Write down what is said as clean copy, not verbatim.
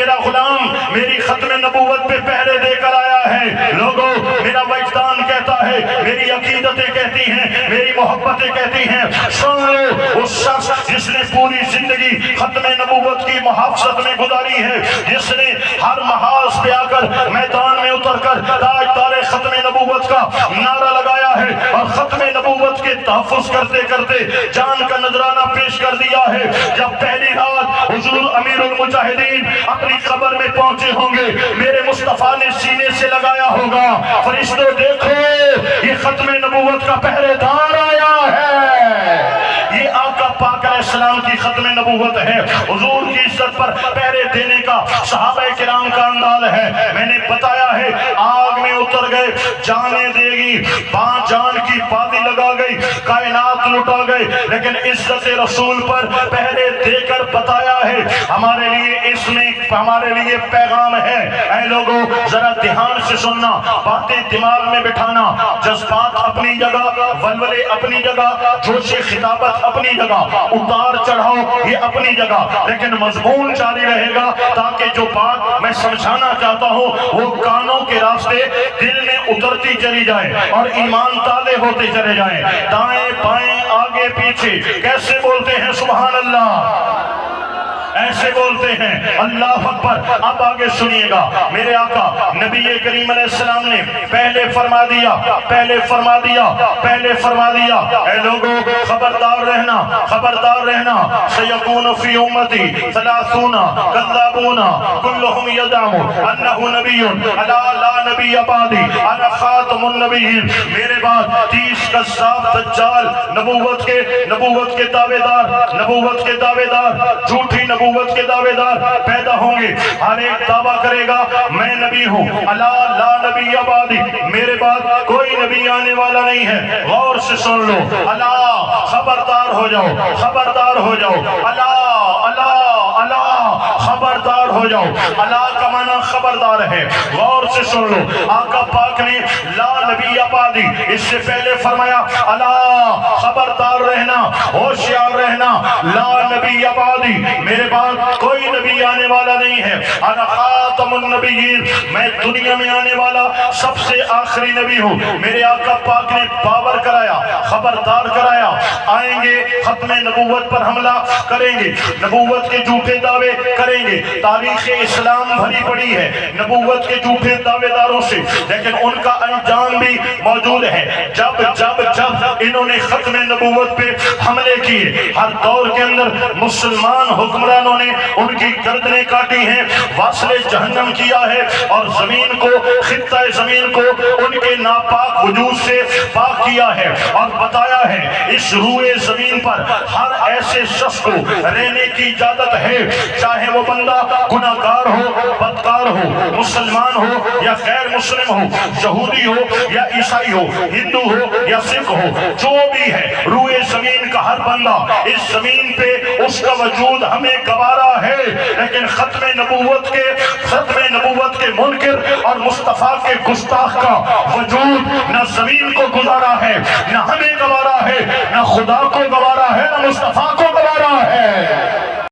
میرا غلام میری ختم نبوت پہ پہرے دے کر آیا ہے۔ لوگوں میرا وجدان کہتا ہے، میری عقیدتیں کہتی ہیں، میری محبتیں کہتی ہیں، سن لو اس شخص جس نے پوری زندگی ختم نبوت کی محافظت میں گزاری ہے، جس نے ہر محاذ پہ آ کر میدان میں اتر کر تاجدار ختم نبوت کا نعرہ لگایا ہے اور ختم نبوت کے تحفظ کرتے کرتے جان کا نذرانہ پیش کر دیا ہے۔ جب پہلی رات حضور امیر المجاہدین اپنی قبر میں پہنچے ہوں گے، میرے مصطفیٰ نے سینے سے لگایا ہوگا، فرشتوں دیکھو یہ ختم نبوت کا پہرے دار آیا ہے۔ یہ آقا پاک علیہ السلام کی ختم نبوت ہے۔ حضور کی عزت پر پہرے دینے کا صحابہ کرام کا انداز ہے۔ میں نے بتایا ہے آگ میں اتر گئے، جانے دے گی، جان کی پاتی لگا گئی، کائنات لٹا گئے، لیکن عزت رسول پر پہرے دے کر بتایا ہے۔ ہمارے لیے اس میں ہمارے لیے پیغام ہے، اے لوگوں ذرا دھیان سے سننا، باتیں دماغ میں بٹھانا، جذبات اپنی جگہ، ولولے اپنی جگہ، جوش خطابت اپنی جگہ، اتار چڑھاؤ یہ اپنی جگہ، لیکن مضمون جاری رہے گا تاکہ جو بات میں سمجھانا چاہتا ہوں وہ کانوں کے راستے دل میں اترتی چلی جائے اور ایمان تازے ہوتے چلے جائیں۔ دائیں بائیں آگے پیچھے کیسے بولتے ہیں سبحان اللہ، ایسے بولتے ہیں اللہ اکبر۔ اب آگے سنیے گا، میرے آقا نبی کریم علیہ السلام نے پہلے فرما دیا، پہلے فرما دیا، پہلے فرما دیا، اے لوگوں خبردار رہنا، خبردار رہنا، سیکون فی امتی 30 کذابون کلہم یزعم انہ نبی الا لا نبی بعدی انا خاتم النبیین۔ میرے بعد 30 کذاب دجال نبوت کے دعوے دار، نبوت کے دعوے دار، جھوٹی نبوت کے دعوے دار پیدا ہوں گے۔ ہر ایک دعویٰ کرے گا میں نبی ہوں، الا لا نبی بعدی، میرے بعد کوئی نبی آنے والا نہیں ہے۔ غور سے سن لو، الا خبردار ہو جاؤ، خبردار ہو جاؤ، الا الا الا خبردار ہو جاؤ۔ الا کا معنی خبردار ہے، غور سے سن لو، آقا پاک نے لا نبی بعدی اس سے پہلے فرمایا الا خبردار رہنا، ہوشیار رہنا، لا نبی بعدی میرے بعد کوئی نبی آنے والا نہیں ہے، انا خاتم النبیین، میں دنیا میں آنے والا سب سے آخری نبی ہوں۔ میرے آقا پاک نے باور کرایا، خبردار کرایا، آئیں گے ختم نبوت پر حملہ کریں گے، نبوت کے جھوٹے دعوے کریں گے۔ تاریخ اسلام بھری پڑی ہے نبوت کے جھوٹے دعوے داروں سے، لیکن ان کا انجام بھی موجود ہے۔ جب جب جب انہوں نے ختم نبوت پہ حملے کیے، ہر دور کے اندر مسلمان حکمرانوں نے ان کی گردنیں کاٹی ہیں، واصل جہنم کیا ہے، اور زمین کو، خطہ زمین کو ان کے ناپاک وجود سے پاک کیا ہے، اور بتایا ہے اس روئے زمین پر ہر ایسے شخص کو رہنے کی اجازت ہے، چاہے وہ بندہ گناہگار ہو، بدکار ہو، مسلمان ہو یا غیر مسلم ہو، یہودی ہو یا عیسائی ہو، ہندو ہو یا سکھ ہو، جو بھی ہے روئے زمین کا ہر بندہ اس زمین پہ اس کا وجود ہمیں گوارا ہے، لیکن ختم نبوت کے منکر اور مصطفیٰ کے گستاخ کا وجود نہ زمین کو گزارا ہے، نہ ہمیں گوارا ہے، نہ خدا کو گوارا ہے، نہ مصطفیٰ کو گوارا ہے۔